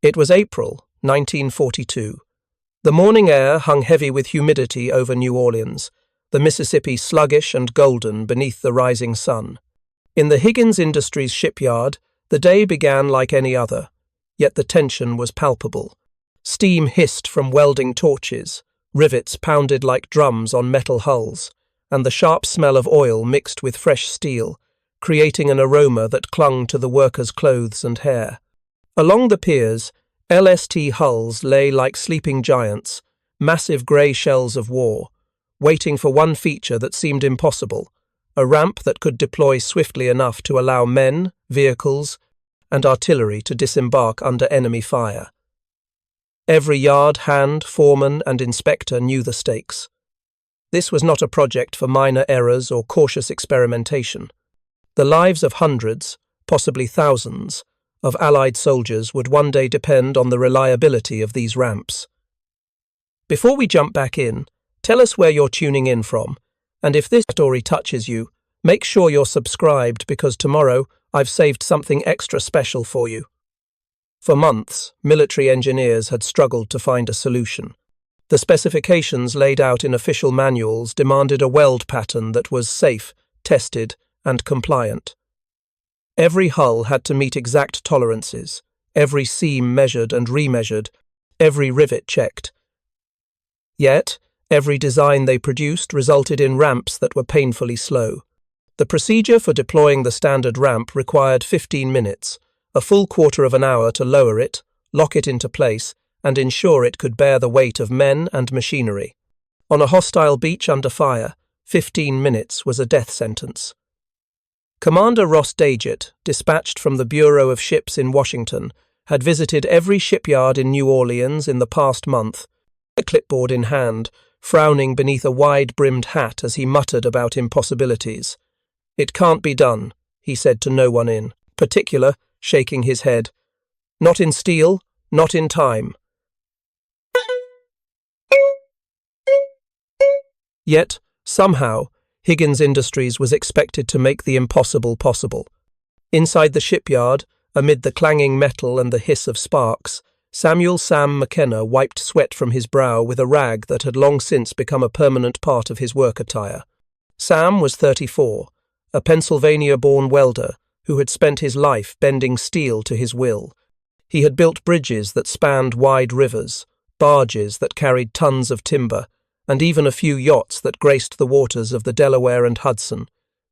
It was April, 1942. The morning air hung heavy with humidity over New Orleans, the Mississippi sluggish and golden beneath the rising sun. In the Higgins Industries shipyard, the day began like any other, yet the tension was palpable. Steam hissed from welding torches, rivets pounded like drums on metal hulls, and the sharp smell of oil mixed with fresh steel, creating an aroma that clung to the workers' clothes and hair. Along the piers, LST hulls lay like sleeping giants, massive grey shells of war, waiting for one feature that seemed impossible, a ramp that could deploy swiftly enough to allow men, vehicles, and artillery to disembark under enemy fire. Every yard hand, foreman, and inspector knew the stakes. This was not a project for minor errors or cautious experimentation. The lives of hundreds, possibly thousands, of Allied soldiers would one day depend on the reliability of these ramps. Before we jump back in, tell us where you're tuning in from, and if this story touches you, make sure you're subscribed because tomorrow I've saved something extra special for you. For months, military engineers had struggled to find a solution. The specifications laid out in official manuals demanded a weld pattern that was safe, tested, and compliant. Every hull had to meet exact tolerances, every seam measured and remeasured, every rivet checked. Yet, every design they produced resulted in ramps that were painfully slow. The procedure for deploying the standard ramp required 15 minutes, a full quarter of an hour to lower it, lock it into place, and ensure it could bear the weight of men and machinery. On a hostile beach under fire, 15 minutes was a death sentence. Commander Ross Daggett, dispatched from the Bureau of Ships in Washington, had visited every shipyard in New Orleans in the past month, a clipboard in hand, frowning beneath a wide-brimmed hat as he muttered about impossibilities. "It can't be done," he said to no one in particular, shaking his head. "Not in steel, not in time." Yet, somehow, Higgins Industries was expected to make the impossible possible. Inside the shipyard, amid the clanging metal and the hiss of sparks, Samuel "Sam" McKenna wiped sweat from his brow with a rag that had long since become a permanent part of his work attire. Sam was 34, a Pennsylvania-born welder who had spent his life bending steel to his will. He had built bridges that spanned wide rivers, barges that carried tons of timber, and even a few yachts that graced the waters of the Delaware and Hudson,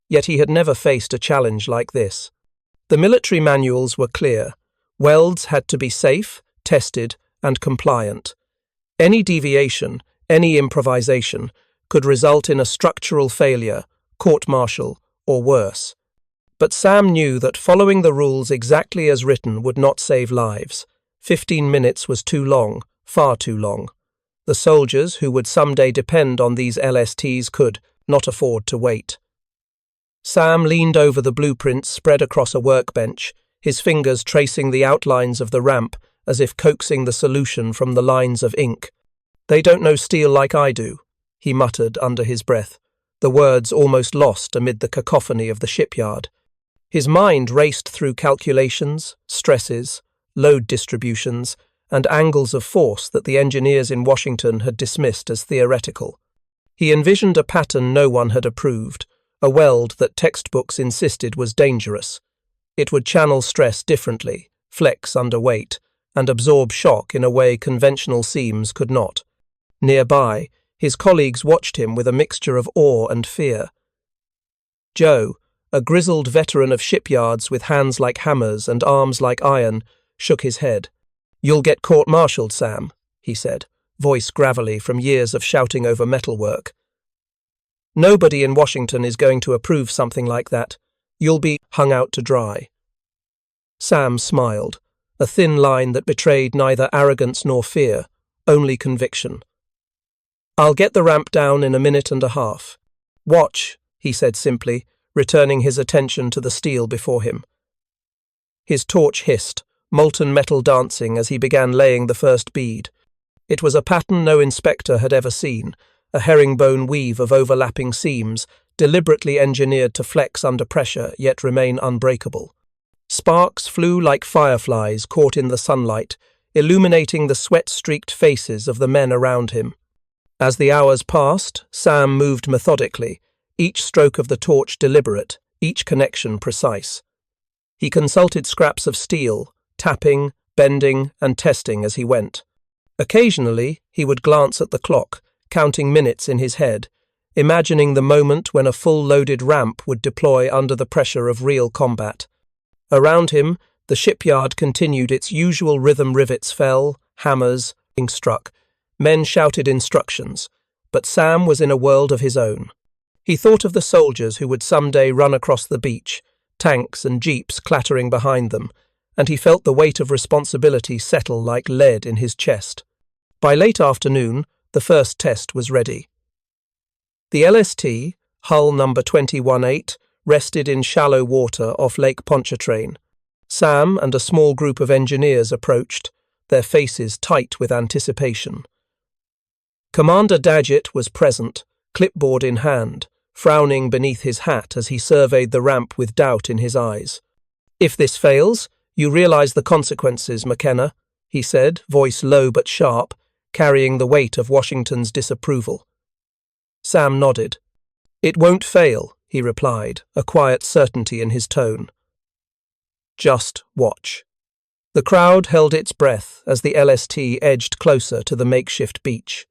yet he had never faced a challenge like this. The military manuals were clear. Welds had to be safe, tested, and compliant. Any deviation, any improvisation, could result in a structural failure, court-martial, or worse. But Sam knew that following the rules exactly as written would not save lives. 15 minutes was too long, far too long. The soldiers who would someday depend on these LSTs could not afford to wait. Sam leaned over the blueprints spread across a workbench, his fingers tracing the outlines of the ramp as if coaxing the solution from the lines of ink. "They don't know steel like I do," he muttered under his breath, the words almost lost amid the cacophony of the shipyard. His mind raced through calculations, stresses, load distributions, and angles of force that the engineers in Washington had dismissed as theoretical. He envisioned a pattern no one had approved, a weld that textbooks insisted was dangerous. It would channel stress differently, flex under weight, and absorb shock in a way conventional seams could not. Nearby, his colleagues watched him with a mixture of awe and fear. Joe, a grizzled veteran of shipyards with hands like hammers and arms like iron, shook his head. "You'll get court-martialed, Sam," he said, voice gravelly from years of shouting over metalwork. "Nobody in Washington is going to approve something like that. You'll be hung out to dry." Sam smiled, a thin line that betrayed neither arrogance nor fear, only conviction. "I'll get the ramp down in a minute and a half. Watch," he said simply, returning his attention to the steel before him. His torch hissed, molten metal dancing as he began laying the first bead. It was a pattern no inspector had ever seen, a herringbone weave of overlapping seams, deliberately engineered to flex under pressure yet remain unbreakable. Sparks flew like fireflies caught in the sunlight, illuminating the sweat-streaked faces of the men around him. As the hours passed, Sam moved methodically, each stroke of the torch deliberate, each connection precise. He consulted scraps of steel, tapping, bending, and testing as he went. Occasionally, he would glance at the clock, counting minutes in his head, imagining the moment when a full-loaded ramp would deploy under the pressure of real combat. Around him, the shipyard continued its usual rhythm. Rivets fell, hammers being struck. Men shouted instructions, but Sam was in a world of his own. He thought of the soldiers who would someday run across the beach, tanks and jeeps clattering behind them, and he felt the weight of responsibility settle like lead in his chest. By late afternoon, the first test was ready. The LST, hull number 218, rested in shallow water off Lake Pontchartrain. Sam and a small group of engineers approached, their faces tight with anticipation. Commander Dadgett was present, clipboard in hand, frowning beneath his hat as he surveyed the ramp with doubt in his eyes. "If this fails, you realize the consequences, McKenna," he said, voice low but sharp, carrying the weight of Washington's disapproval. Sam nodded. "It won't fail," he replied, a quiet certainty in his tone. "Just watch." The crowd held its breath as the LST edged closer to the makeshift beach.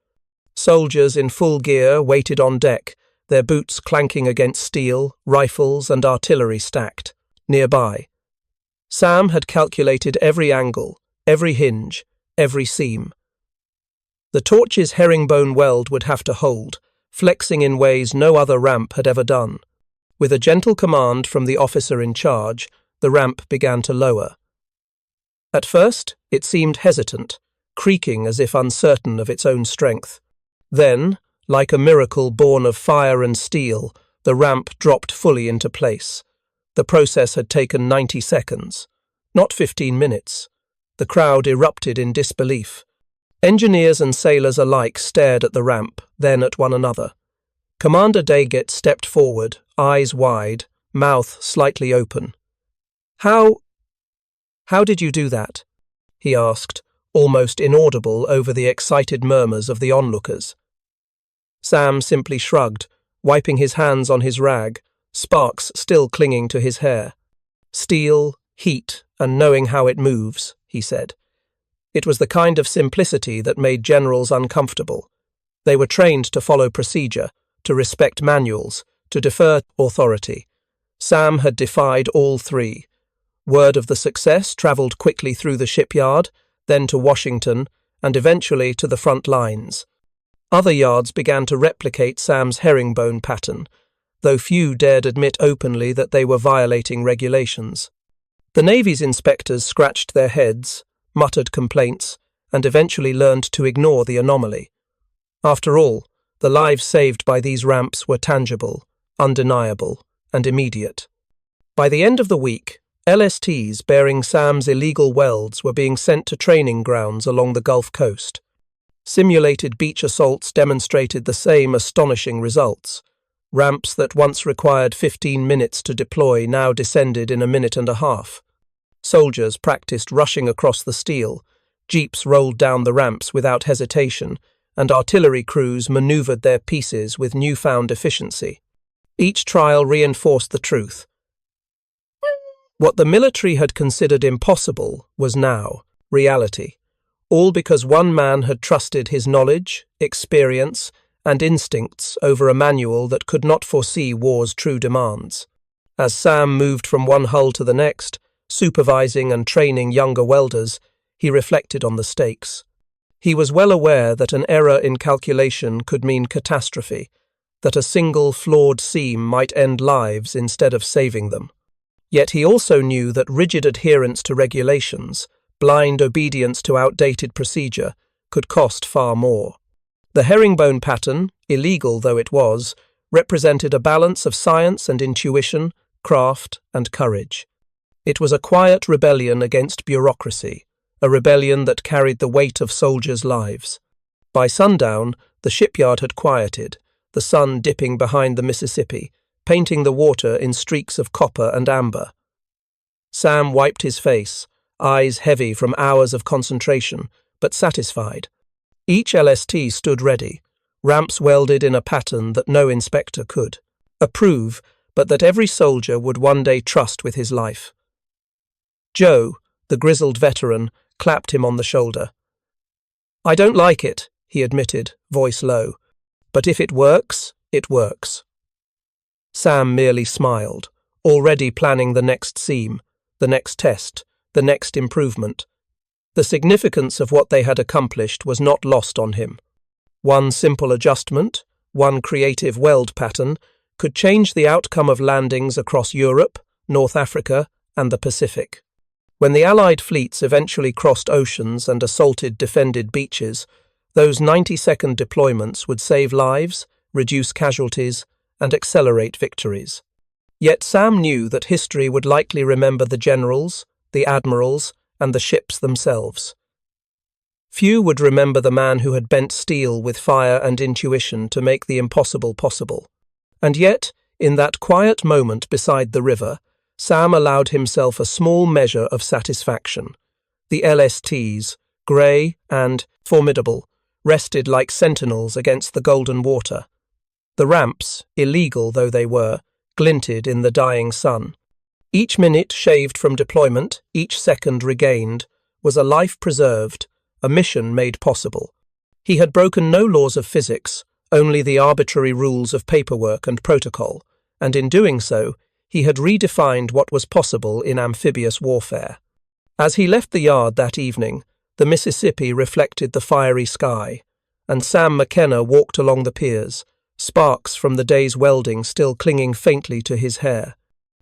Soldiers in full gear waited on deck, their boots clanking against steel, rifles and artillery stacked. Nearby, Sam had calculated every angle, every hinge, every seam. The torch's herringbone weld would have to hold, flexing in ways no other ramp had ever done. With a gentle command from the officer in charge, the ramp began to lower. At first, it seemed hesitant, creaking as if uncertain of its own strength. Then, like a miracle born of fire and steel, the ramp dropped fully into place. The process had taken 90 seconds, not 15 minutes. The crowd erupted in disbelief. Engineers and sailors alike stared at the ramp, then at one another. Commander Daggett stepped forward, eyes wide, mouth slightly open. How did you do that?" he asked, almost inaudible over the excited murmurs of the onlookers. Sam simply shrugged, wiping his hands on his rag, sparks still clinging to his hair. "Steel, heat, and knowing how it moves," he said. It was the kind of simplicity that made generals uncomfortable. They were trained to follow procedure, to respect manuals, to defer authority. Sam had defied all three. Word of the success travelled quickly through the shipyard, then to Washington, and eventually to the front lines. Other yards began to replicate Sam's herringbone pattern, though few dared admit openly that they were violating regulations. The Navy's inspectors scratched their heads, muttered complaints, and eventually learned to ignore the anomaly. After all, the lives saved by these ramps were tangible, undeniable, and immediate. By the end of the week, LSTs bearing Sam's illegal welds were being sent to training grounds along the Gulf Coast. Simulated beach assaults demonstrated the same astonishing results. Ramps that once required 15 minutes to deploy now descended in a minute and a half. Soldiers practiced rushing across the steel, jeeps rolled down the ramps without hesitation, and artillery crews maneuvered their pieces with newfound efficiency. Each trial reinforced the truth. What the military had considered impossible was now reality, all because one man had trusted his knowledge, experience, and instincts over a manual that could not foresee war's true demands. As Sam moved from one hull to the next, supervising and training younger welders, he reflected on the stakes. He was well aware that an error in calculation could mean catastrophe, that a single flawed seam might end lives instead of saving them. Yet he also knew that rigid adherence to regulations, blind obedience to outdated procedure, could cost far more. The herringbone pattern, illegal though it was, represented a balance of science and intuition, craft and courage. It was a quiet rebellion against bureaucracy, a rebellion that carried the weight of soldiers' lives. By sundown, the shipyard had quieted, the sun dipping behind the Mississippi, painting the water in streaks of copper and amber. Sam wiped his face, eyes heavy from hours of concentration, but satisfied. Each LST stood ready, ramps welded in a pattern that no inspector could approve, but that every soldier would one day trust with his life. Joe, the grizzled veteran, clapped him on the shoulder. "I don't like it," he admitted, voice low. "But if it works, it works." Sam merely smiled, already planning the next seam, the next test, the next improvement. The significance of what they had accomplished was not lost on him. One simple adjustment, one creative weld pattern, could change the outcome of landings across Europe, North Africa, and the Pacific. When the Allied fleets eventually crossed oceans and assaulted defended beaches, those 90-second deployments would save lives, reduce casualties, and accelerate victories. Yet Sam knew that history would likely remember the generals, the admirals, and the ships themselves. Few would remember the man who had bent steel with fire and intuition to make the impossible possible. And yet, in that quiet moment beside the river, Sam allowed himself a small measure of satisfaction. The LSTs, grey and formidable, rested like sentinels against the golden water. The ramps, illegal though they were, glinted in the dying sun. Each minute shaved from deployment, each second regained, was a life preserved, a mission made possible. He had broken no laws of physics, only the arbitrary rules of paperwork and protocol, and in doing so, he had redefined what was possible in amphibious warfare. As he left the yard that evening, the Mississippi reflected the fiery sky, and Sam McKenna walked along the piers, sparks from the day's welding still clinging faintly to his hair.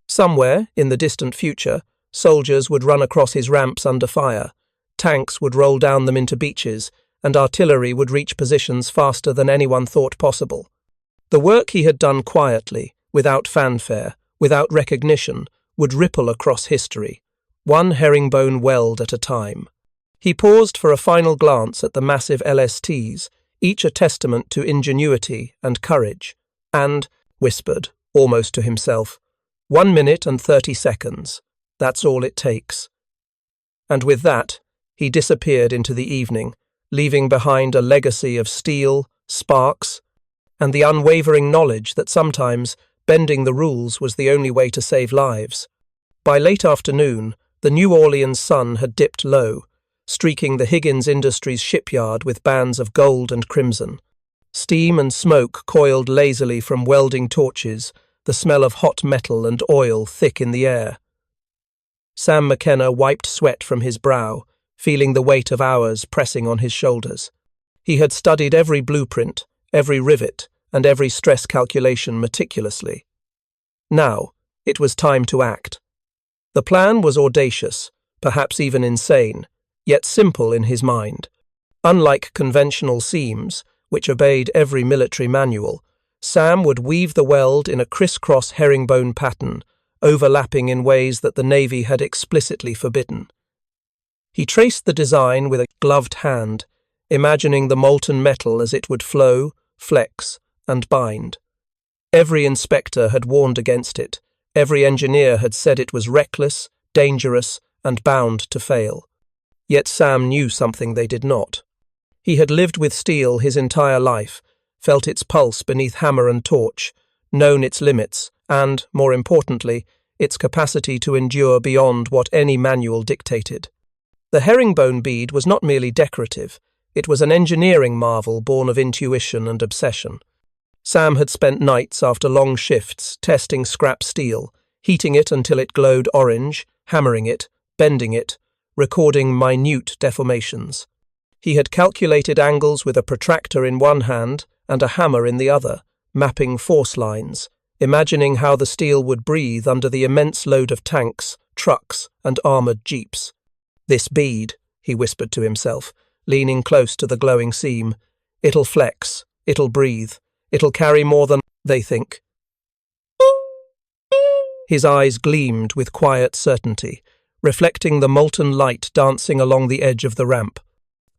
Somewhere, in the distant future, soldiers would run across his ramps under fire, tanks would roll down them into beaches, and artillery would reach positions faster than anyone thought possible. The work he had done quietly, without fanfare, without recognition, would ripple across history, one herringbone weld at a time. He paused for a final glance at the massive LSTs, each a testament to ingenuity and courage, and whispered, almost to himself, 1 minute and 30 seconds. That's all it takes. And with that, he disappeared into the evening, leaving behind a legacy of steel, sparks, and the unwavering knowledge that sometimes bending the rules was the only way to save lives. By late afternoon, the New Orleans sun had dipped low, streaking the Higgins Industries shipyard with bands of gold and crimson. Steam and smoke coiled lazily from welding torches, the smell of hot metal and oil thick in the air. Sam McKenna wiped sweat from his brow, feeling the weight of hours pressing on his shoulders. He had studied every blueprint, every rivet, and every stress calculation meticulously. Now, it was time to act. The plan was audacious, perhaps even insane, yet simple in his mind. Unlike conventional seams, which obeyed every military manual, Sam would weave the weld in a crisscross herringbone pattern, overlapping in ways that the Navy had explicitly forbidden. He traced the design with a gloved hand, imagining the molten metal as it would flow, flex, and bind. Every inspector had warned against it, every engineer had said it was reckless, dangerous, and bound to fail. Yet Sam knew something they did not. He had lived with steel his entire life, felt its pulse beneath hammer and torch, known its limits, and, more importantly, its capacity to endure beyond what any manual dictated. The herringbone bead was not merely decorative, it was an engineering marvel born of intuition and obsession. Sam had spent nights after long shifts testing scrap steel, heating it until it glowed orange, hammering it, bending it, recording minute deformations. He had calculated angles with a protractor in one hand and a hammer in the other, mapping force lines, imagining how the steel would breathe under the immense load of tanks, trucks, and armoured jeeps. "This bead," he whispered to himself, leaning close to the glowing seam. "It'll flex, it'll breathe, it'll carry more than they think." His eyes gleamed with quiet certainty, reflecting the molten light dancing along the edge of the ramp.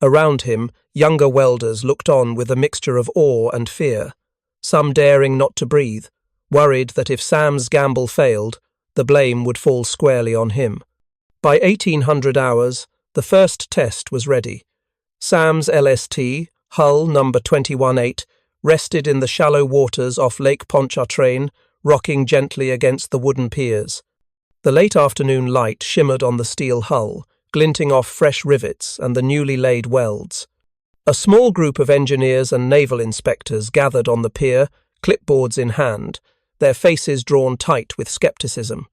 Around him, younger welders looked on with a mixture of awe and fear, some daring not to breathe, worried that if Sam's gamble failed, the blame would fall squarely on him. By 1800 hours, the first test was ready. Sam's LST, hull number 218, rested in the shallow waters off Lake Pontchartrain, rocking gently against the wooden piers. The late afternoon light shimmered on the steel hull, glinting off fresh rivets and the newly laid welds. A small group of engineers and naval inspectors gathered on the pier, clipboards in hand, their faces drawn tight with skepticism.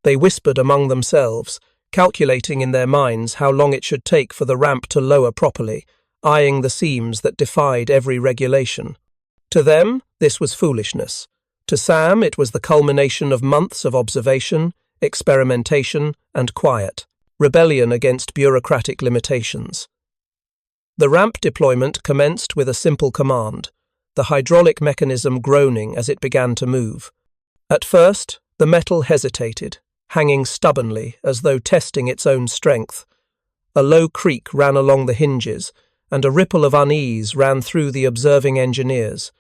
They whispered among themselves, calculating in their minds how long it should take for the ramp to lower properly, eyeing the seams that defied every regulation. To them, this was foolishness. To Sam, it was the culmination of months of observation, experimentation, and quiet, rebellion against bureaucratic limitations. The ramp deployment commenced with a simple command, the hydraulic mechanism groaning as it began to move. At first, the metal hesitated, hanging stubbornly as though testing its own strength. A low creak ran along the hinges, and a ripple of unease ran through the observing engineers.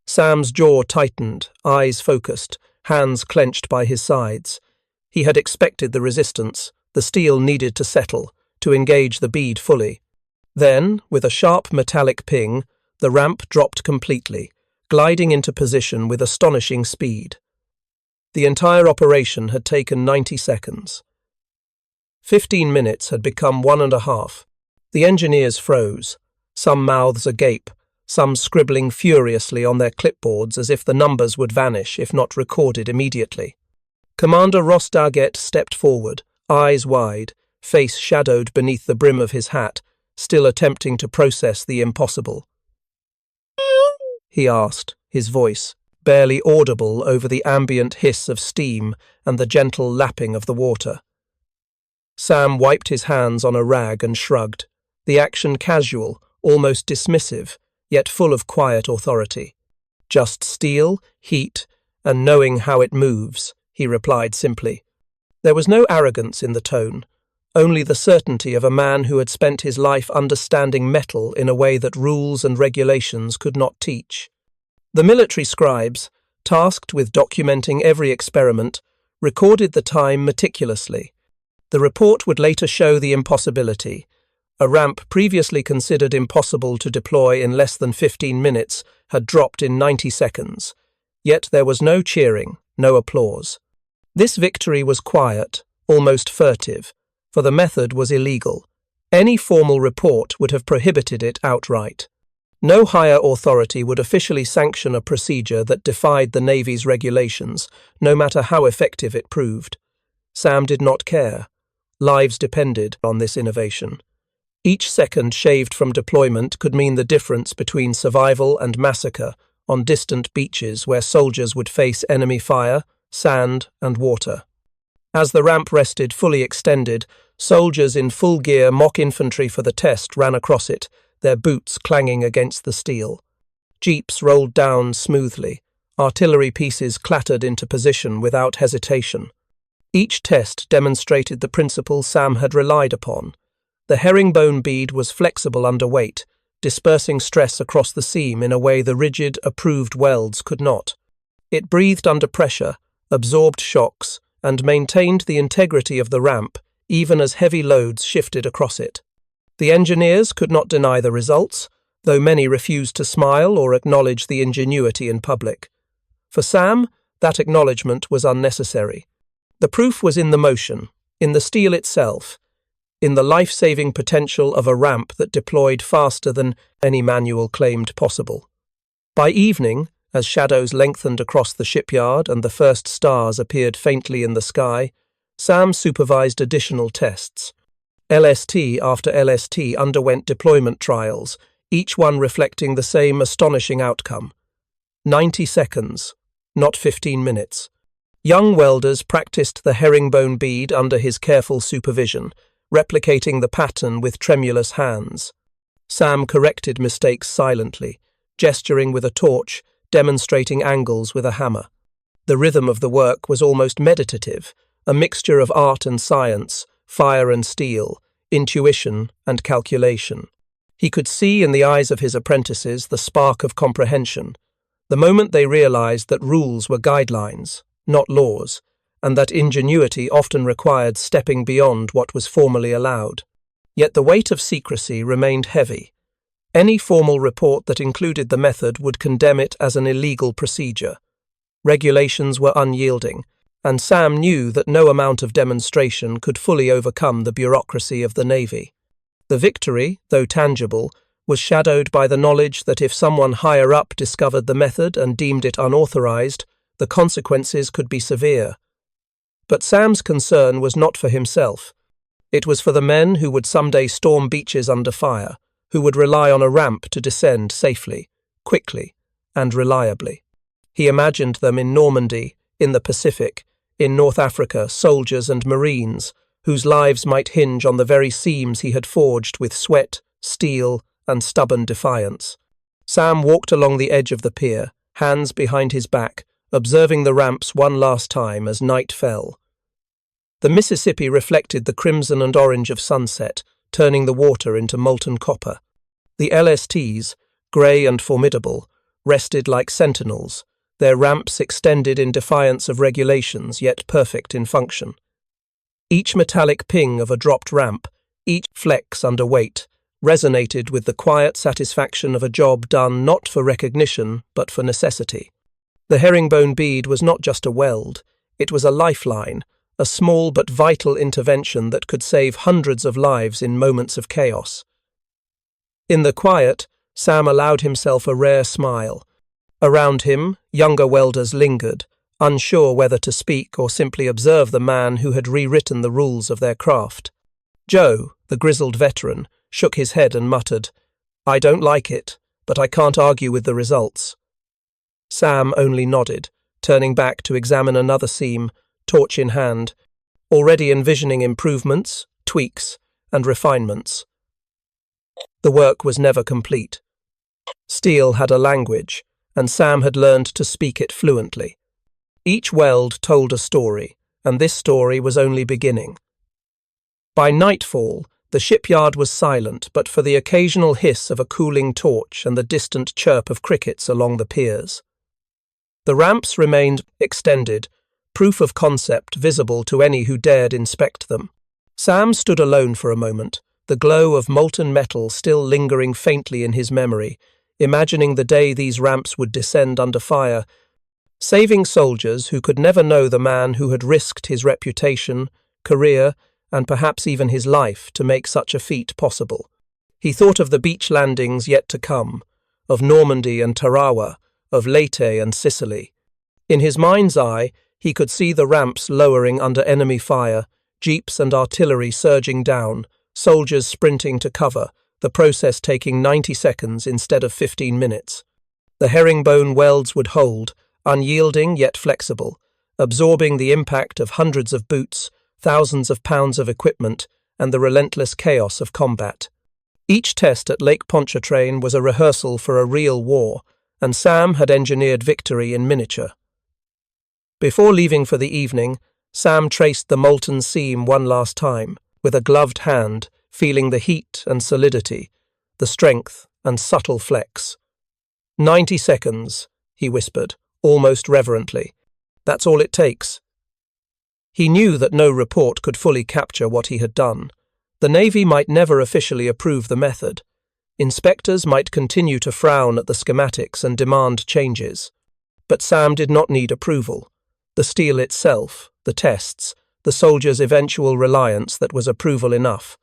Sam's jaw tightened, eyes focused, hands clenched by his sides. He had expected the resistance. The steel needed to settle, to engage the bead fully. Then, with a sharp metallic ping, the ramp dropped completely, gliding into position with astonishing speed. The entire operation had taken 90 seconds. 15 minutes had become 1.5. The engineers froze, some mouths agape, some scribbling furiously on their clipboards as if the numbers would vanish if not recorded immediately. Commander Ross Dargett stepped forward, eyes wide, face shadowed beneath the brim of his hat, still attempting to process the impossible. He asked, his voice barely audible over the ambient hiss of steam and the gentle lapping of the water. Sam wiped his hands on a rag and shrugged, the action casual, almost dismissive, yet full of quiet authority. Just steel, heat, and knowing how it moves, he replied simply. There was no arrogance in the tone, only the certainty of a man who had spent his life understanding metal in a way that rules and regulations could not teach. The military scribes, tasked with documenting every experiment, recorded the time meticulously. The report would later show the impossibility. A ramp previously considered impossible to deploy in less than 15 minutes had dropped in 90 seconds. Yet there was no cheering, no applause. This victory was quiet, almost furtive, for the method was illegal. Any formal report would have prohibited it outright. No higher authority would officially sanction a procedure that defied the Navy's regulations, no matter how effective it proved. Sam did not care. Lives depended on this innovation. Each second shaved from deployment could mean the difference between survival and massacre on distant beaches where soldiers would face enemy fire, sand, and water. As the ramp rested fully extended, soldiers in full gear mock infantry for the test ran across it, their boots clanging against the steel. Jeeps rolled down smoothly. Artillery pieces clattered into position without hesitation. Each test demonstrated the principle Sam had relied upon. The herringbone bead was flexible under weight, dispersing stress across the seam in a way the rigid, approved welds could not. It breathed under pressure, absorbed shocks, and maintained the integrity of the ramp even as heavy loads shifted across it. The engineers could not deny the results, though many refused to smile or acknowledge the ingenuity in public. For Sam, that acknowledgement was unnecessary. The proof was in the motion, in the steel itself, in the life-saving potential of a ramp that deployed faster than any manual claimed possible. By evening, as shadows lengthened across the shipyard and the first stars appeared faintly in the sky, Sam supervised additional tests. LST after LST underwent deployment trials, each one reflecting the same astonishing outcome. 90 seconds, not 15 minutes. Young welders practiced the herringbone bead under his careful supervision, replicating the pattern with tremulous hands. Sam corrected mistakes silently, gesturing with a torch, demonstrating angles with a hammer. The rhythm of the work was almost meditative, a mixture of art and science, fire and steel, intuition and calculation. He could see in the eyes of his apprentices the spark of comprehension, the moment they realized that rules were guidelines, not laws, and that ingenuity often required stepping beyond what was formally allowed. Yet the weight of secrecy remained heavy. Any formal report that included the method would condemn it as an illegal procedure. Regulations were unyielding, and Sam knew that no amount of demonstration could fully overcome the bureaucracy of the Navy. The victory, though tangible, was shadowed by the knowledge that if someone higher up discovered the method and deemed it unauthorized, the consequences could be severe. But Sam's concern was not for himself. It was for the men who would someday storm beaches under fire, who would rely on a ramp to descend safely, quickly, and reliably. He imagined them in Normandy, in the Pacific, in North Africa, soldiers and marines, whose lives might hinge on the very seams he had forged with sweat, steel, and stubborn defiance. Sam walked along the edge of the pier, hands behind his back, observing the ramps one last time as night fell. The Mississippi reflected the crimson and orange of sunset, turning the water into molten copper. The LSTs, grey and formidable, rested like sentinels, their ramps extended in defiance of regulations yet perfect in function. Each metallic ping of a dropped ramp, each flex under weight, resonated with the quiet satisfaction of a job done not for recognition but for necessity. The herringbone bead was not just a weld, it was a lifeline, a small but vital intervention that could save hundreds of lives in moments of chaos. In the quiet, Sam allowed himself a rare smile. Around him, younger welders lingered, unsure whether to speak or simply observe the man who had rewritten the rules of their craft. Joe, the grizzled veteran, shook his head and muttered, "I don't like it, but I can't argue with the results." Sam only nodded, turning back to examine another seam, torch in hand, already envisioning improvements, tweaks, and refinements. The work was never complete. Steel had a language, and Sam had learned to speak it fluently. Each weld told a story, and this story was only beginning. By nightfall, the shipyard was silent but for the occasional hiss of a cooling torch and the distant chirp of crickets along the piers. The ramps remained extended, proof of concept visible to any who dared inspect them. Sam stood alone for a moment, the glow of molten metal still lingering faintly in his memory, imagining the day these ramps would descend under fire, saving soldiers who could never know the man who had risked his reputation, career, and perhaps even his life to make such a feat possible. He thought of the beach landings yet to come, of Normandy and Tarawa, of Leyte and Sicily. In his mind's eye, he could see the ramps lowering under enemy fire, jeeps and artillery surging down, soldiers sprinting to cover, the process taking 90 seconds instead of 15 minutes. The herringbone welds would hold, unyielding yet flexible, absorbing the impact of hundreds of boots, thousands of pounds of equipment, and the relentless chaos of combat. Each test at Lake Pontchartrain was a rehearsal for a real war, and Sam had engineered victory in miniature. Before leaving for the evening, Sam traced the molten seam one last time, with a gloved hand, feeling the heat and solidity, the strength and subtle flex. 90 seconds, he whispered, almost reverently. That's all it takes. He knew that no report could fully capture what he had done. The Navy might never officially approve the method. Inspectors might continue to frown at the schematics and demand changes. But Sam did not need approval. The steel itself, the tests, the soldiers' eventual reliance, that was approval enough.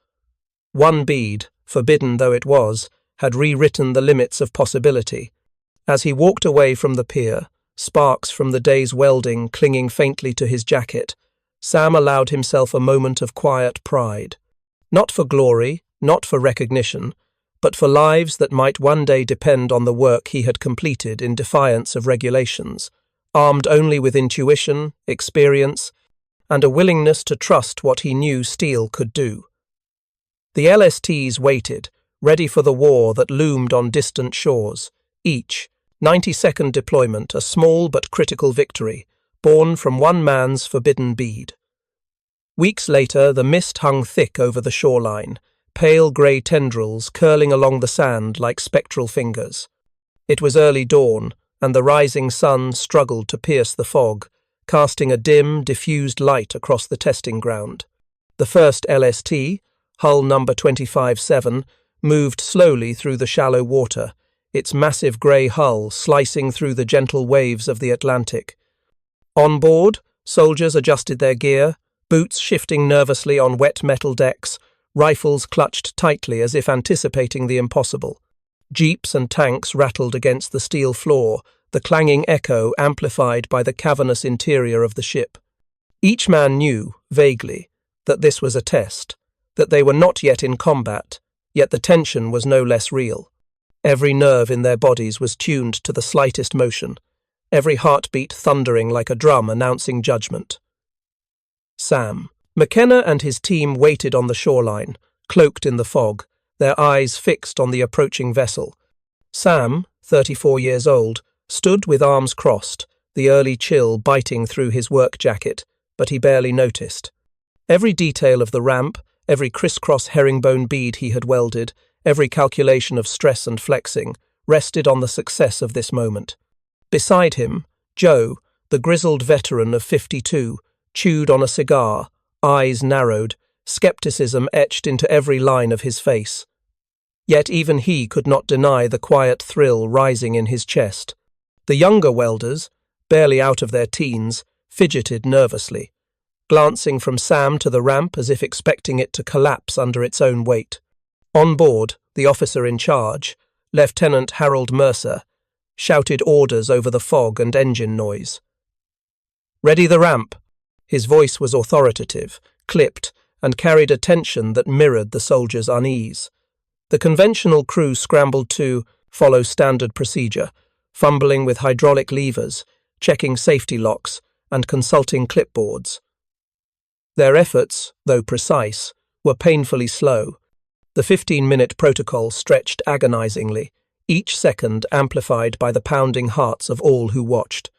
One bead, forbidden though it was, had rewritten the limits of possibility. As he walked away from the pier, sparks from the day's welding clinging faintly to his jacket, Sam allowed himself a moment of quiet pride. Not for glory, not for recognition, but for lives that might one day depend on the work he had completed in defiance of regulations, armed only with intuition, experience, and a willingness to trust what he knew steel could do. The LSTs waited, ready for the war that loomed on distant shores, each, 90-second deployment, a small but critical victory, born from one man's forbidden bead. Weeks later, the mist hung thick over the shoreline, pale grey tendrils curling along the sand like spectral fingers. It was early dawn, and the rising sun struggled to pierce the fog, casting a dim, diffused light across the testing ground. The first LST, hull number 25-7, moved slowly through the shallow water, its massive grey hull slicing through the gentle waves of the Atlantic. On board, soldiers adjusted their gear, boots shifting nervously on wet metal decks, rifles clutched tightly as if anticipating the impossible. Jeeps and tanks rattled against the steel floor, the clanging echo amplified by the cavernous interior of the ship. Each man knew, vaguely, that this was a test, that they were not yet in combat, yet the tension was no less real. Every nerve in their bodies was tuned to the slightest motion, every heartbeat thundering like a drum announcing judgment. Sam. McKenna and his team waited on the shoreline, cloaked in the fog, their eyes fixed on the approaching vessel. Sam, 34 years old, stood with arms crossed, the early chill biting through his work jacket, but he barely noticed. Every detail of the ramp, every crisscross herringbone bead he had welded, every calculation of stress and flexing, rested on the success of this moment. Beside him, Joe, the grizzled veteran of 52, chewed on a cigar, eyes narrowed, skepticism etched into every line of his face. Yet even he could not deny the quiet thrill rising in his chest. The younger welders, barely out of their teens, fidgeted nervously, glancing from Sam to the ramp as if expecting it to collapse under its own weight. On board, the officer in charge, Lieutenant Harold Mercer, shouted orders over the fog and engine noise. "Ready the ramp!" His voice was authoritative, clipped, and carried a tension that mirrored the soldiers' unease. The conventional crew scrambled to follow standard procedure, fumbling with hydraulic levers, checking safety locks, and consulting clipboards. Their efforts, though precise, were painfully slow. The 15-minute protocol stretched agonizingly, each second amplified by the pounding hearts of all who watched.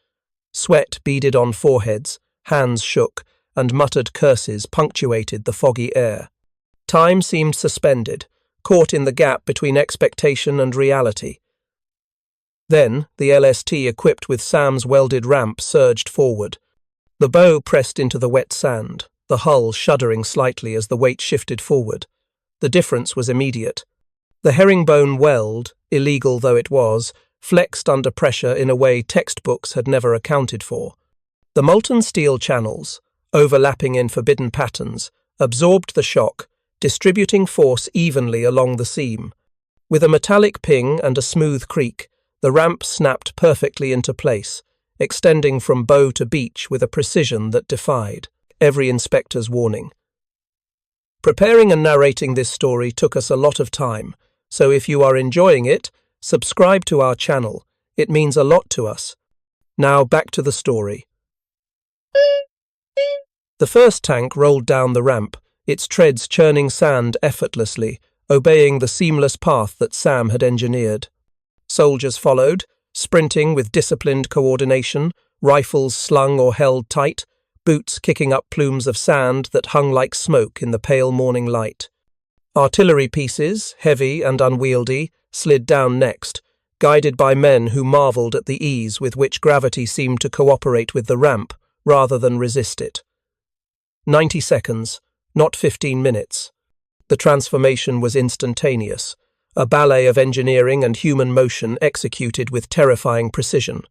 Sweat beaded on foreheads, hands shook, and muttered curses punctuated the foggy air. Time seemed suspended, caught in the gap between expectation and reality. Then, the LST equipped with Sam's welded ramp surged forward. The bow pressed into the wet sand, the hull shuddering slightly as the weight shifted forward. The difference was immediate. The herringbone weld, illegal though it was, flexed under pressure in a way textbooks had never accounted for. The molten steel channels, overlapping in forbidden patterns, absorbed the shock, distributing force evenly along the seam. With a metallic ping and a smooth creak, the ramp snapped perfectly into place, extending from bow to beach with a precision that defied every inspector's warning. Preparing and narrating this story took us a lot of time, so if you are enjoying it, subscribe to our channel. It means a lot to us. Now back to the story. The first tank rolled down the ramp, its treads churning sand effortlessly, obeying the seamless path that Sam had engineered. Soldiers followed, sprinting with disciplined coordination, rifles slung or held tight, boots kicking up plumes of sand that hung like smoke in the pale morning light. Artillery pieces, heavy and unwieldy, slid down next, guided by men who marvelled at the ease with which gravity seemed to cooperate with the ramp, rather than resist it. 90 seconds, not 15 minutes. The transformation was instantaneous, a ballet of engineering and human motion executed with terrifying precision.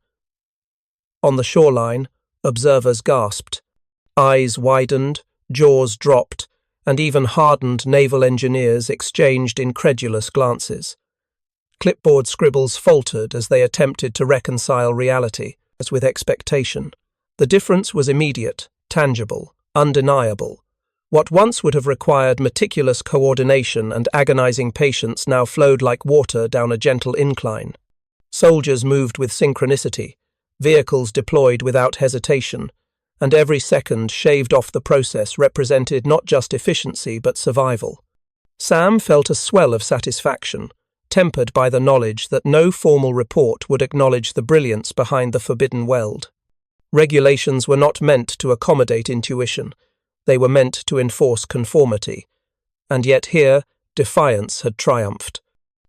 On the shoreline, observers gasped. Eyes widened, jaws dropped, and even hardened naval engineers exchanged incredulous glances. Clipboard scribbles faltered as they attempted to reconcile reality as with expectation. The difference was immediate, tangible, undeniable. What once would have required meticulous coordination and agonizing patience now flowed like water down a gentle incline. Soldiers moved with synchronicity, vehicles deployed without hesitation, and every second shaved off the process represented not just efficiency but survival. Sam felt a swell of satisfaction, tempered by the knowledge that no formal report would acknowledge the brilliance behind the forbidden weld. Regulations were not meant to accommodate intuition. They were meant to enforce conformity. And yet here, defiance had triumphed.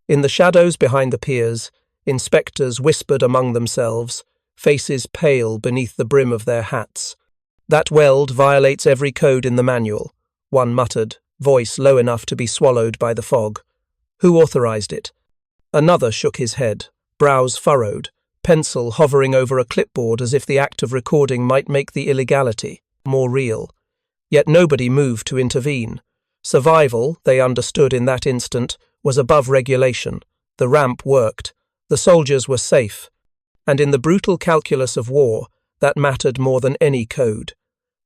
In the shadows behind the piers, inspectors whispered among themselves, faces pale beneath the brim of their hats. "That weld violates every code in the manual," one muttered, voice low enough to be swallowed by the fog. "Who authorized it?" Another shook his head, brows furrowed, pencil hovering over a clipboard as if the act of recording might make the illegality more real. Yet nobody moved to intervene. Survival, they understood in that instant, was above regulation. The ramp worked. The soldiers were safe. And in the brutal calculus of war, that mattered more than any code.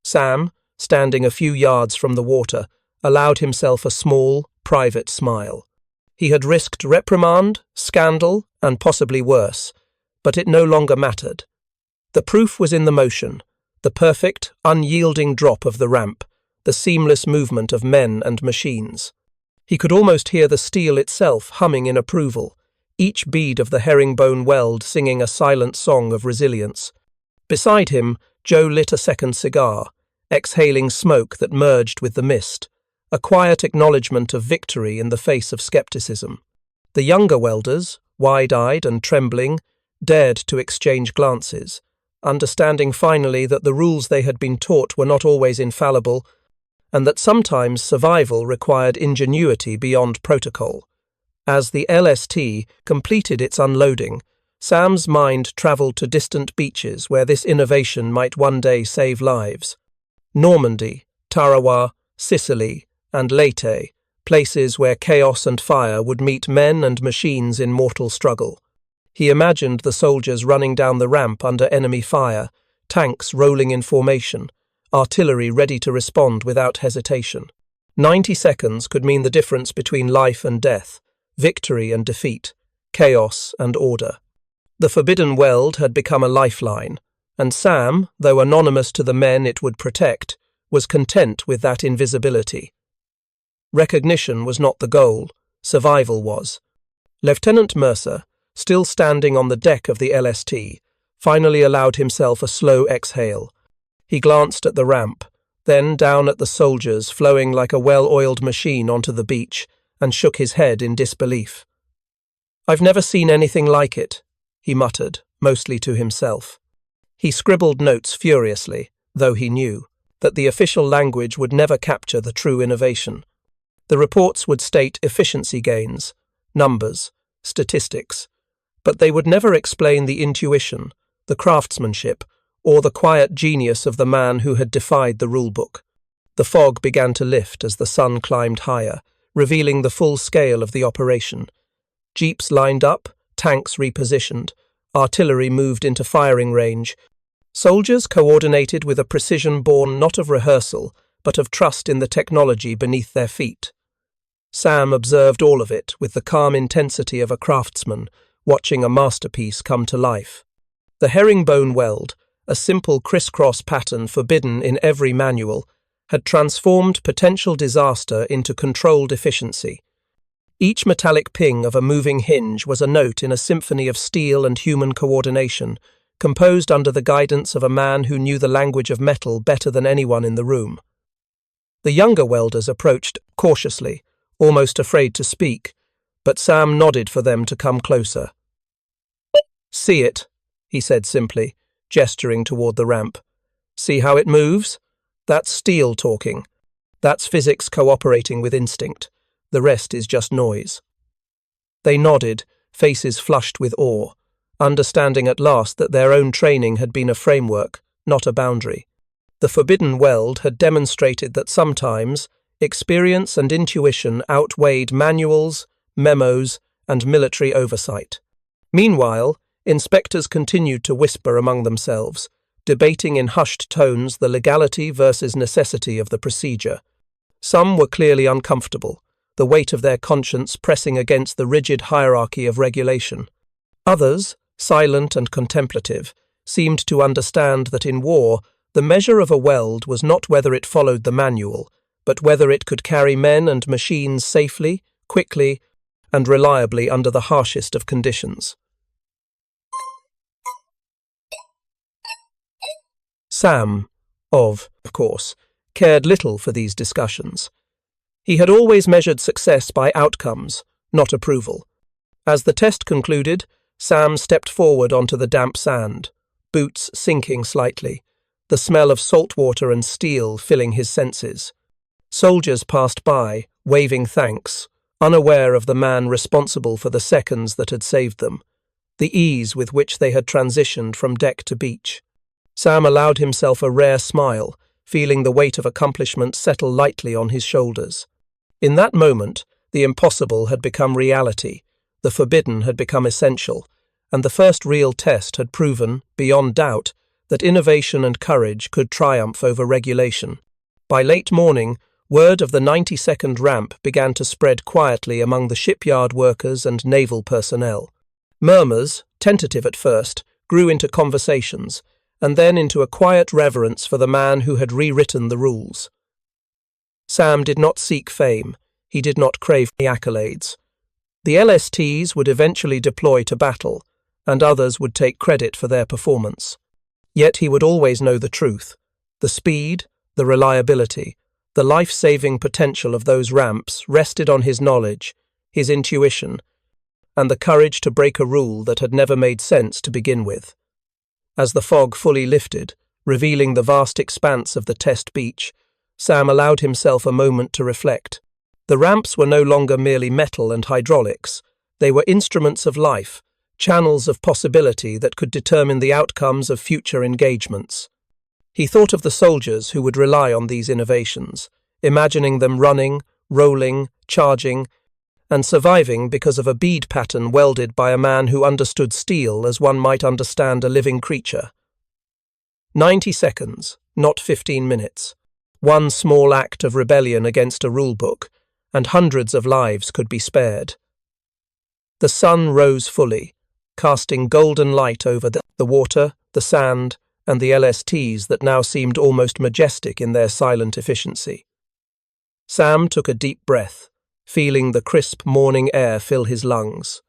Sam, standing a few yards from the water, allowed himself a small, private smile. He had risked reprimand, scandal, and possibly worse, but it no longer mattered. The proof was in the motion, the perfect, unyielding drop of the ramp, the seamless movement of men and machines. He could almost hear the steel itself humming in approval, each bead of the herringbone weld singing a silent song of resilience. Beside him, Joe lit a second cigar, exhaling smoke that merged with the mist, a quiet acknowledgement of victory in the face of skepticism. The younger welders, wide-eyed and trembling, dared to exchange glances, understanding finally that the rules they had been taught were not always infallible, and that sometimes survival required ingenuity beyond protocol. As the LST completed its unloading, Sam's mind travelled to distant beaches where this innovation might one day save lives. Normandy, Tarawa, Sicily, and Leyte, places where chaos and fire would meet men and machines in mortal struggle. He imagined the soldiers running down the ramp under enemy fire, tanks rolling in formation, artillery ready to respond without hesitation. 90 seconds could mean the difference between life and death, victory and defeat, chaos and order. The forbidden weld had become a lifeline, and Sam, though anonymous to the men it would protect, was content with that invisibility. Recognition was not the goal, survival was. Lieutenant Mercer, still standing on the deck of the LST, finally allowed himself a slow exhale. He glanced at the ramp, then down at the soldiers flowing like a well-oiled machine onto the beach, and shook his head in disbelief. "I've never seen anything like it," he muttered, mostly to himself. He scribbled notes furiously, though he knew that the official language would never capture the true innovation. The reports would state efficiency gains, numbers, statistics, but they would never explain the intuition, the craftsmanship, or the quiet genius of the man who had defied the rulebook. The fog began to lift as the sun climbed higher, revealing the full scale of the operation. Jeeps lined up, tanks repositioned, artillery moved into firing range. Soldiers coordinated with a precision born not of rehearsal, but of trust in the technology beneath their feet. Sam observed all of it with the calm intensity of a craftsman, watching a masterpiece come to life. The herringbone weld, a simple crisscross pattern forbidden in every manual, had transformed potential disaster into controlled efficiency. Each metallic ping of a moving hinge was a note in a symphony of steel and human coordination, composed under the guidance of a man who knew the language of metal better than anyone in the room. The younger welders approached cautiously, almost afraid to speak, but Sam nodded for them to come closer. "See it," he said simply, gesturing toward the ramp. "See how it moves? That's steel talking. That's physics cooperating with instinct. The rest is just noise." They nodded, faces flushed with awe, understanding at last that their own training had been a framework, not a boundary. The forbidden weld had demonstrated that sometimes experience and intuition outweighed manuals, memos, and military oversight. Meanwhile, inspectors continued to whisper among themselves, debating in hushed tones the legality versus necessity of the procedure. Some were clearly uncomfortable, the weight of their conscience pressing against the rigid hierarchy of regulation. Others, silent and contemplative, seemed to understand that in war, the measure of a weld was not whether it followed the manual, but whether it could carry men and machines safely, quickly, and reliably under the harshest of conditions. Sam, of course, cared little for these discussions. He had always measured success by outcomes, not approval. As the test concluded, Sam stepped forward onto the damp sand, boots sinking slightly, the smell of salt water and steel filling his senses. Soldiers passed by, waving thanks, unaware of the man responsible for the seconds that had saved them, the ease with which they had transitioned from deck to beach. Sam allowed himself a rare smile, feeling the weight of accomplishment settle lightly on his shoulders. In that moment, the impossible had become reality, the forbidden had become essential, and the first real test had proven, beyond doubt, that innovation and courage could triumph over regulation. By late morning, word of the 90-second ramp began to spread quietly among the shipyard workers and naval personnel. Murmurs, tentative at first, grew into conversations, and then into a quiet reverence for the man who had rewritten the rules. Sam did not seek fame. He did not crave the accolades. The LSTs would eventually deploy to battle, and others would take credit for their performance. Yet he would always know the truth. The speed, the reliability, the life-saving potential of those ramps rested on his knowledge, his intuition, and the courage to break a rule that had never made sense to begin with. As the fog fully lifted, revealing the vast expanse of the test beach, Sam allowed himself a moment to reflect. The ramps were no longer merely metal and hydraulics. They were instruments of life, channels of possibility that could determine the outcomes of future engagements. He thought of the soldiers who would rely on these innovations, imagining them running, rolling, charging, and surviving because of a bead pattern welded by a man who understood steel as one might understand a living creature. 90 seconds, not 15 minutes. One small act of rebellion against a rulebook, and hundreds of lives could be spared. The sun rose fully, casting golden light over the water, the sand, and the LSTs that now seemed almost majestic in their silent efficiency. Sam took a deep breath, feeling the crisp morning air fill his lungs.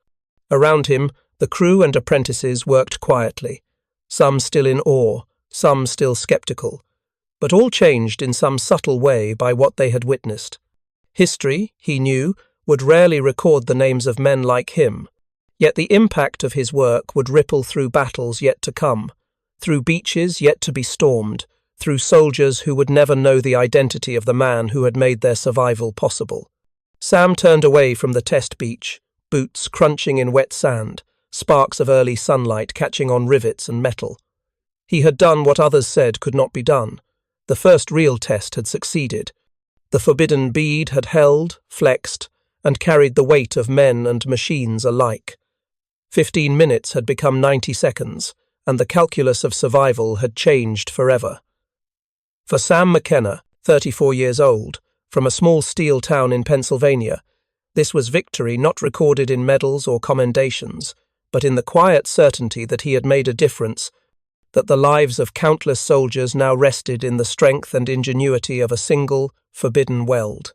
Around him, the crew and apprentices worked quietly, some still in awe, some still skeptical, but all changed in some subtle way by what they had witnessed. History, he knew, would rarely record the names of men like him, yet the impact of his work would ripple through battles yet to come, through beaches yet to be stormed, through soldiers who would never know the identity of the man who had made their survival possible. Sam turned away from the test beach, boots crunching in wet sand, sparks of early sunlight catching on rivets and metal. He had done what others said could not be done. The first real test had succeeded. The forbidden bead had held, flexed, and carried the weight of men and machines alike. 15 minutes had become 90 seconds, and the calculus of survival had changed forever. For Sam McKenna, 34 years old, from a small steel town in Pennsylvania, this was victory not recorded in medals or commendations, but in the quiet certainty that he had made a difference, that the lives of countless soldiers now rested in the strength and ingenuity of a single, forbidden weld.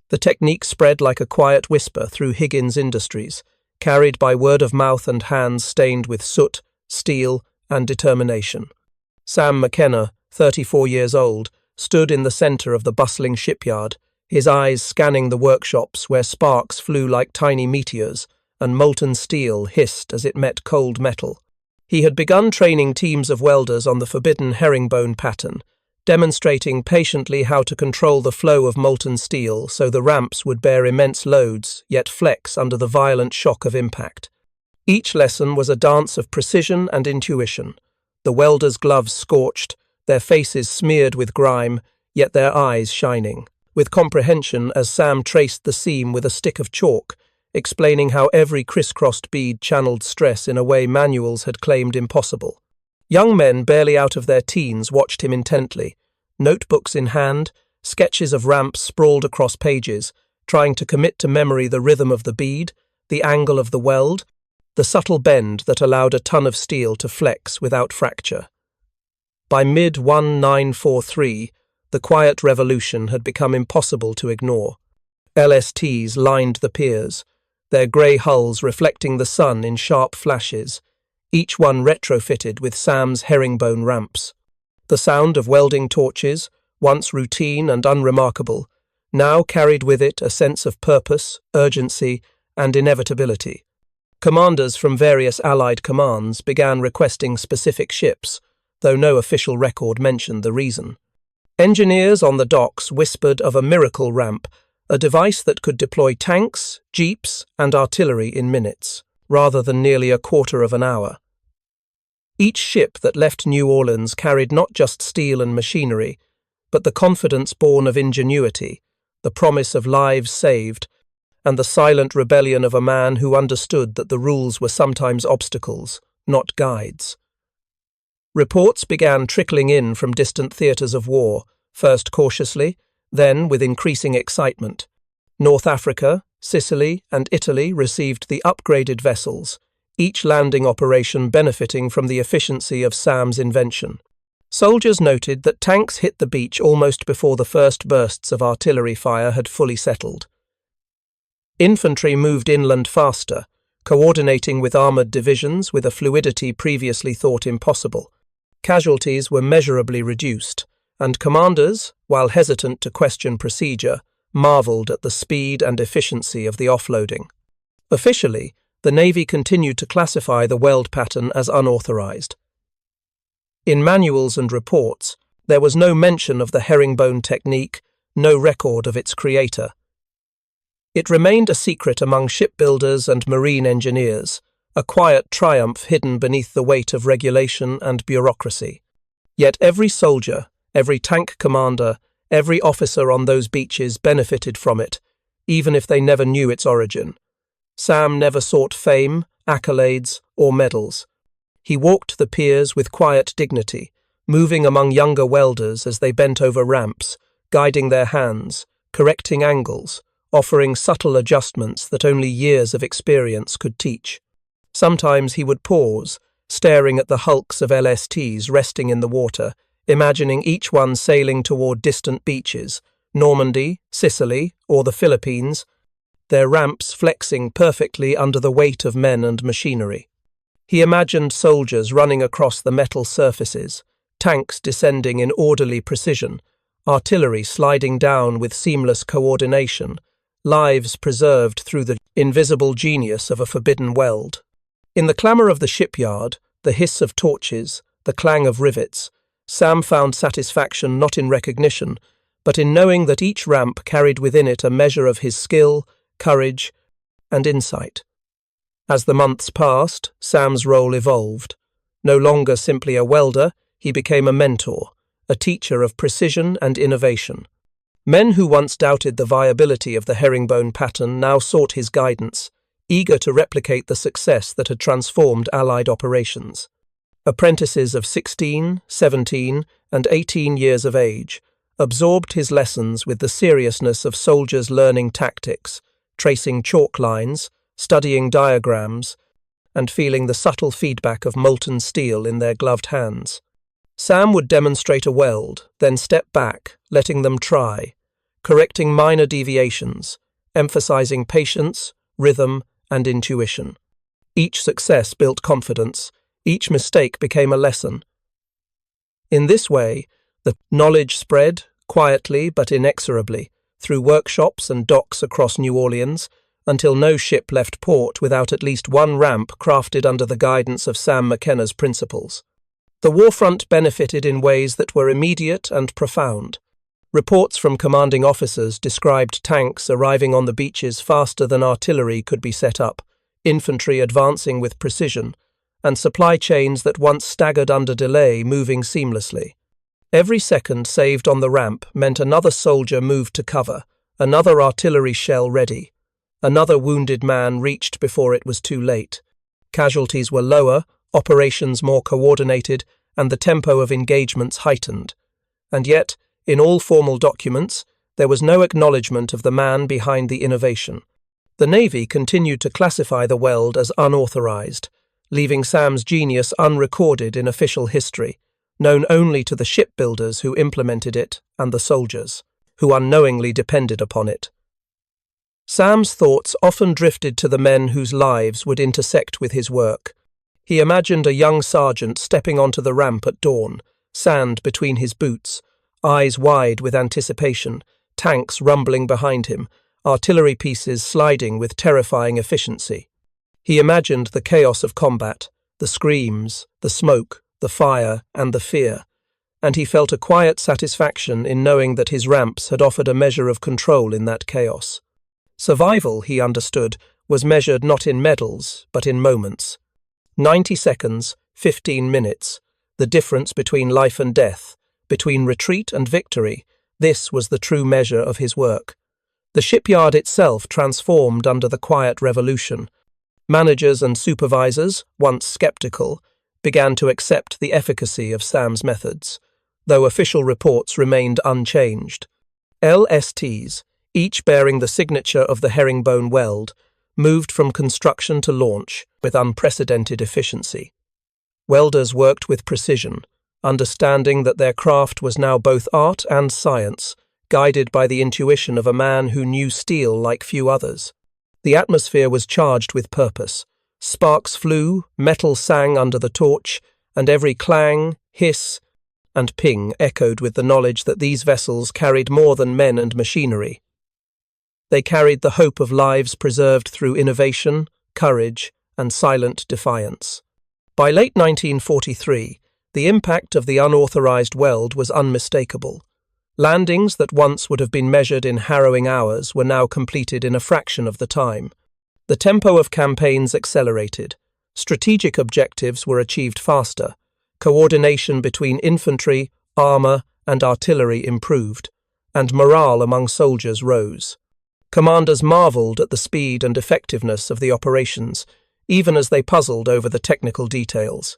The technique spread like a quiet whisper through Higgins Industries, carried by word of mouth and hands stained with soot, steel, and determination. Sam McKenna, 34 years old, stood in the center of the bustling shipyard, his eyes scanning the workshops where sparks flew like tiny meteors and molten steel hissed as it met cold metal. He had begun training teams of welders on the forbidden herringbone pattern, demonstrating patiently how to control the flow of molten steel so the ramps would bear immense loads, yet flex under the violent shock of impact. Each lesson was a dance of precision and intuition. The welders' gloves scorched, their faces smeared with grime, yet their eyes shining, with comprehension as Sam traced the seam with a stick of chalk, explaining how every crisscrossed bead channeled stress in a way manuals had claimed impossible. Young men barely out of their teens watched him intently, notebooks in hand, sketches of ramps sprawled across pages, trying to commit to memory the rhythm of the bead, the angle of the weld, the subtle bend that allowed a ton of steel to flex without fracture. By mid-1943, the quiet revolution had become impossible to ignore. LSTs lined the piers, their grey hulls reflecting the sun in sharp flashes, each one retrofitted with Sam's herringbone ramps. The sound of welding torches, once routine and unremarkable, now carried with it a sense of purpose, urgency, and inevitability. Commanders from various Allied commands began requesting specific ships, though no official record mentioned the reason. Engineers on the docks whispered of a miracle ramp, a device that could deploy tanks, jeeps, and artillery in minutes, rather than nearly a quarter of an hour. Each ship that left New Orleans carried not just steel and machinery, but the confidence born of ingenuity, the promise of lives saved, and the silent rebellion of a man who understood that the rules were sometimes obstacles, not guides. Reports began trickling in from distant theatres of war, first cautiously, then with increasing excitement. North Africa, Sicily, and Italy received the upgraded vessels, each landing operation benefiting from the efficiency of Sam's invention. Soldiers noted that tanks hit the beach almost before the first bursts of artillery fire had fully settled. Infantry moved inland faster, coordinating with armoured divisions with a fluidity previously thought impossible. Casualties were measurably reduced, and commanders, while hesitant to question procedure, marvelled at the speed and efficiency of the offloading. Officially, the Navy continued to classify the weld pattern as unauthorized. In manuals and reports, there was no mention of the herringbone technique, no record of its creator. It remained a secret among shipbuilders and marine engineers, a quiet triumph hidden beneath the weight of regulation and bureaucracy. Yet every soldier, every tank commander, every officer on those beaches benefited from it, even if they never knew its origin. Sam never sought fame, accolades, or medals. He walked the piers with quiet dignity, moving among younger welders as they bent over ramps, guiding their hands, correcting angles, offering subtle adjustments that only years of experience could teach. Sometimes he would pause, staring at the hulks of LSTs resting in the water, imagining each one sailing toward distant beaches, Normandy, Sicily, or the Philippines, their ramps flexing perfectly under the weight of men and machinery. He imagined soldiers running across the metal surfaces, tanks descending in orderly precision, artillery sliding down with seamless coordination, lives preserved through the invisible genius of a forbidden weld. In the clamour of the shipyard, the hiss of torches, the clang of rivets, Sam found satisfaction not in recognition, but in knowing that each ramp carried within it a measure of his skill, courage, and insight. As the months passed, Sam's role evolved. No longer simply a welder, he became a mentor, a teacher of precision and innovation. Men who once doubted the viability of the herringbone pattern now sought his guidance, eager to replicate the success that had transformed Allied operations. Apprentices of 16, 17, and 18 years of age absorbed his lessons with the seriousness of soldiers learning tactics, tracing chalk lines, studying diagrams, and feeling the subtle feedback of molten steel in their gloved hands. Sam would demonstrate a weld, then step back, letting them try, correcting minor deviations, emphasizing patience, rhythm, and intuition. Each success built confidence, each mistake became a lesson. In this way, the knowledge spread, quietly but inexorably, through workshops and docks across New Orleans, until no ship left port without at least one ramp crafted under the guidance of Sam McKenna's principles. The warfront benefited in ways that were immediate and profound. Reports from commanding officers described tanks arriving on the beaches faster than artillery could be set up, infantry advancing with precision, and supply chains that once staggered under delay moving seamlessly. Every second saved on the ramp meant another soldier moved to cover, another artillery shell ready. Another wounded man reached before it was too late. Casualties were lower, operations more coordinated, and the tempo of engagements heightened. And yet, in all formal documents, there was no acknowledgement of the man behind the innovation. The Navy continued to classify the weld as unauthorized, leaving Sam's genius unrecorded in official history, known only to the shipbuilders who implemented it and the soldiers, who unknowingly depended upon it. Sam's thoughts often drifted to the men whose lives would intersect with his work. He imagined a young sergeant stepping onto the ramp at dawn, sand between his boots, eyes wide with anticipation, tanks rumbling behind him, artillery pieces sliding with terrifying efficiency. He imagined the chaos of combat, the screams, the smoke, the fire, and the fear, and he felt a quiet satisfaction in knowing that his ramps had offered a measure of control in that chaos. Survival, he understood, was measured not in medals, but in moments. 90 seconds, 15 minutes, the difference between life and death, between retreat and victory, this was the true measure of his work. The shipyard itself transformed under the quiet revolution. Managers and supervisors, once skeptical, began to accept the efficacy of Sam's methods, though official reports remained unchanged. LSTs, each bearing the signature of the herringbone weld, moved from construction to launch with unprecedented efficiency. Welders worked with precision, understanding that their craft was now both art and science, guided by the intuition of a man who knew steel like few others. The atmosphere was charged with purpose. Sparks flew, metal sang under the torch, and every clang, hiss, and ping echoed with the knowledge that these vessels carried more than men and machinery. They carried the hope of lives preserved through innovation, courage, and silent defiance. By late 1943, the impact of the unauthorized weld was unmistakable. Landings that once would have been measured in harrowing hours were now completed in a fraction of the time. The tempo of campaigns accelerated. Strategic objectives were achieved faster. Coordination between infantry, armor, and artillery improved, and morale among soldiers rose. Commanders marveled at the speed and effectiveness of the operations, even as they puzzled over the technical details.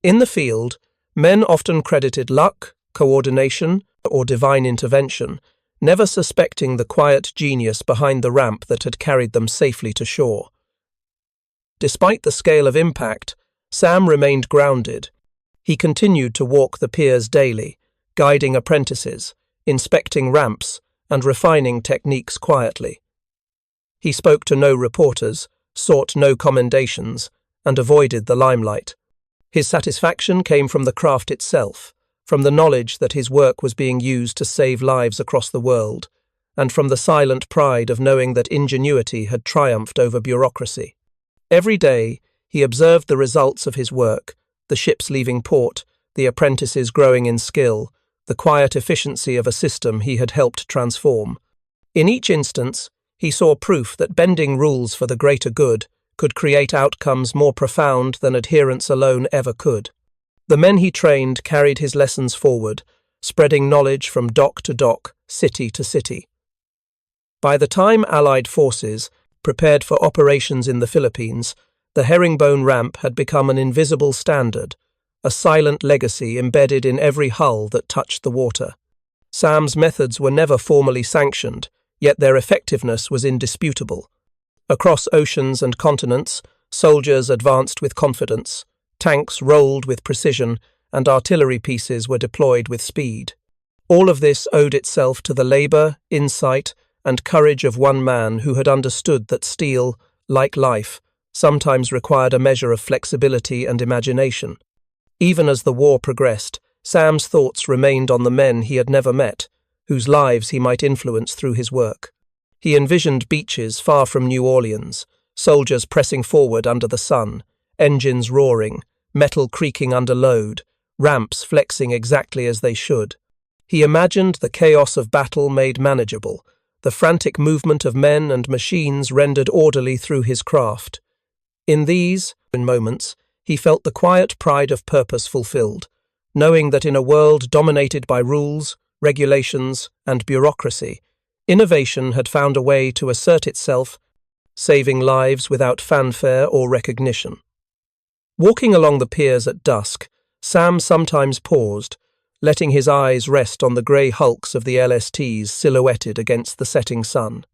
In the field, men often credited luck, coordination, or divine intervention, never suspecting the quiet genius behind the ramp that had carried them safely to shore. Despite the scale of impact, Sam remained grounded. He continued to walk the piers daily, guiding apprentices, inspecting ramps, and refining techniques quietly. He spoke to no reporters, sought no commendations, and avoided the limelight. His satisfaction came from the craft itself, from the knowledge that his work was being used to save lives across the world, and from the silent pride of knowing that ingenuity had triumphed over bureaucracy. Every day, he observed the results of his work, the ships leaving port, the apprentices growing in skill, the quiet efficiency of a system he had helped transform. In each instance, he saw proof that bending rules for the greater good could create outcomes more profound than adherence alone ever could. The men he trained carried his lessons forward, spreading knowledge from dock to dock, city to city. By the time Allied forces prepared for operations in the Philippines, the herringbone ramp had become an invisible standard, a silent legacy embedded in every hull that touched the water. Sam's methods were never formally sanctioned, yet their effectiveness was indisputable. Across oceans and continents, soldiers advanced with confidence, tanks rolled with precision, and artillery pieces were deployed with speed. All of this owed itself to the labor, insight, and courage of one man who had understood that steel, like life, sometimes required a measure of flexibility and imagination. Even as the war progressed, Sam's thoughts remained on the men he had never met, whose lives he might influence through his work. He envisioned beaches far from New Orleans, soldiers pressing forward under the sun, engines roaring, metal creaking under load, ramps flexing exactly as they should. He imagined the chaos of battle made manageable, the frantic movement of men and machines rendered orderly through his craft. In these moments, he felt the quiet pride of purpose fulfilled, knowing that in a world dominated by rules, regulations, and bureaucracy, innovation had found a way to assert itself, saving lives without fanfare or recognition. Walking along the piers at dusk, Sam sometimes paused, letting his eyes rest on the grey hulks of the LSTs silhouetted against the setting sun.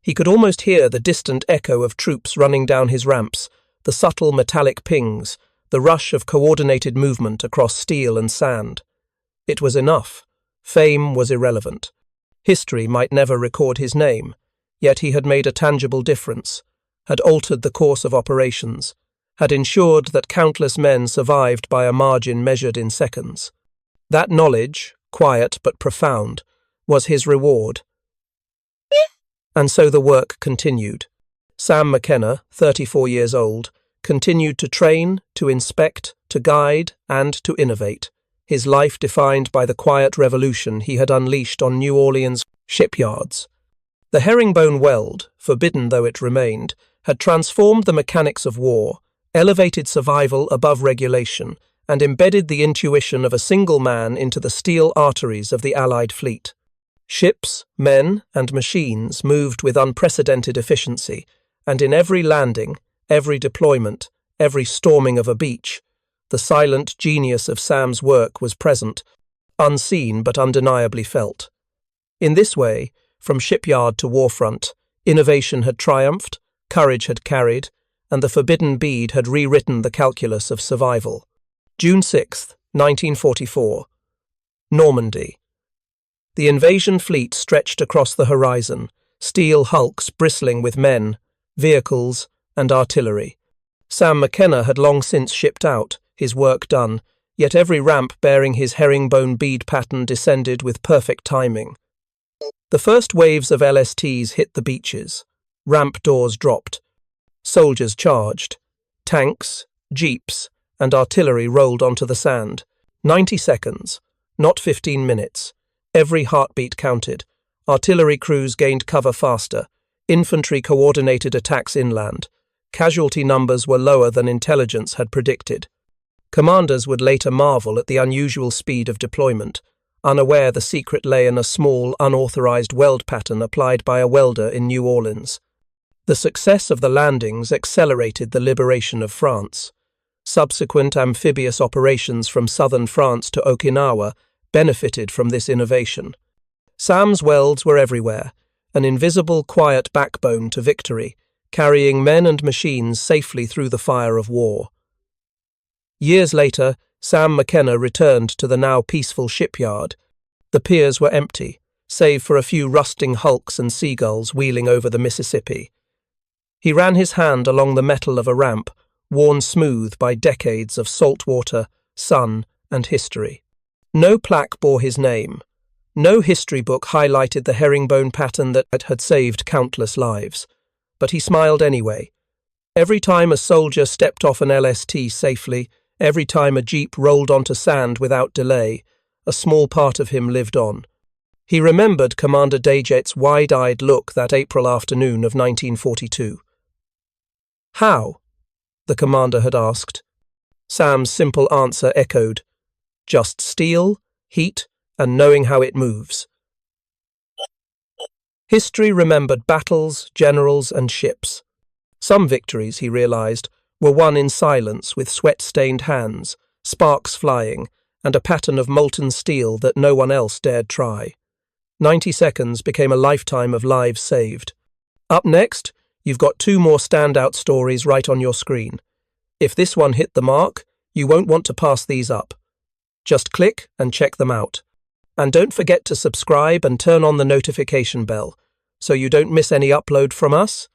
He could almost hear the distant echo of troops running down his ramps, the subtle metallic pings, the rush of coordinated movement across steel and sand. It was enough. Fame was irrelevant. History might never record his name, yet he had made a tangible difference, had altered the course of operations, had ensured that countless men survived by a margin measured in seconds. That knowledge, quiet but profound, was his reward. And so the work continued. Sam McKenna, 34 years old, continued to train, to inspect, to guide, and to innovate, his life defined by the quiet revolution he had unleashed on New Orleans shipyards. The herringbone weld, forbidden though it remained, had transformed the mechanics of war, elevated survival above regulation, and embedded the intuition of a single man into the steel arteries of the Allied fleet. Ships, men, and machines moved with unprecedented efficiency, and in every landing, every deployment, every storming of a beach, the silent genius of Sam's work was present, unseen but undeniably felt. In this way, from shipyard to warfront, innovation had triumphed, courage had carried, and the forbidden bead had rewritten the calculus of survival. June 6, 1944. Normandy. The invasion fleet stretched across the horizon, steel hulks bristling with men, vehicles, and artillery. Sam McKenna had long since shipped out, his work done, yet every ramp bearing his herringbone bead pattern descended with perfect timing. The first waves of LSTs hit the beaches. Ramp doors dropped. Soldiers charged. Tanks, jeeps, and artillery rolled onto the sand. 90 seconds, not 15 minutes. Every heartbeat counted. Artillery crews gained cover faster. Infantry coordinated attacks inland. Casualty numbers were lower than intelligence had predicted. Commanders would later marvel at the unusual speed of deployment, unaware the secret lay in a small, unauthorized weld pattern applied by a welder in New Orleans. The success of the landings accelerated the liberation of France. Subsequent amphibious operations from southern France to Okinawa benefited from this innovation. Sam's welds were everywhere, an invisible, quiet backbone to victory, carrying men and machines safely through the fire of war. Years later, Sam McKenna returned to the now peaceful shipyard. The piers were empty, save for a few rusting hulks and seagulls wheeling over the Mississippi. He ran his hand along the metal of a ramp, worn smooth by decades of salt water, sun, and history. No plaque bore his name. No history book highlighted the herringbone pattern that had saved countless lives. But he smiled anyway. Every time a soldier stepped off an LST safely, every time a jeep rolled onto sand without delay, a small part of him lived on. He remembered Commander Dajet's wide-eyed look that April afternoon of 1942. "How?" the commander had asked. Sam's simple answer echoed, "Just steel, heat, and knowing how it moves." History remembered battles, generals, and ships. Some victories, he realized, were won in silence with sweat-stained hands, sparks flying, and a pattern of molten steel that no one else dared try. 90 seconds became a lifetime of lives saved. Up next, you've got 2 more standout stories right on your screen. If this one hit the mark, you won't want to pass these up. Just click and check them out. And don't forget to subscribe and turn on the notification bell so you don't miss any upload from us.